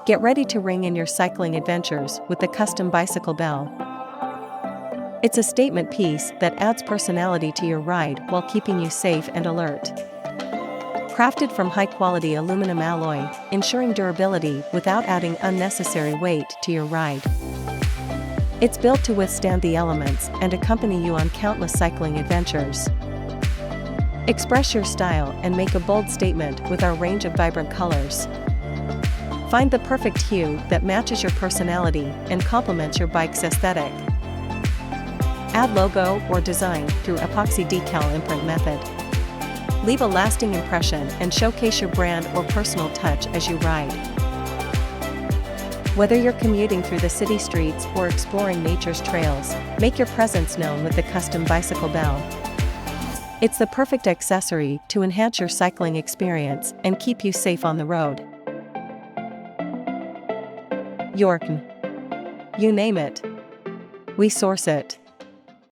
Get ready to ring in your cycling adventures with the custom bicycle bell. It's a statement piece that adds personality to your ride while keeping you safe and alert. Crafted from high-quality aluminum alloy, ensuring durability without adding unnecessary weight to your ride. It's built to withstand the elements and accompany you on countless cycling adventures. Express your style and make a bold statement with our range of vibrant colors. Find the perfect hue that matches your personality and complements your bike's aesthetic. Add logo or design through epoxy decal imprint method. Leave a lasting impression and showcase your brand or personal touch as you ride. Whether you're commuting through the city streets or exploring nature's trails, make your presence known with the custom bicycle bell. It's the perfect accessory to enhance your cycling experience and keep you safe on the road. Yorkn. You name it, we source it.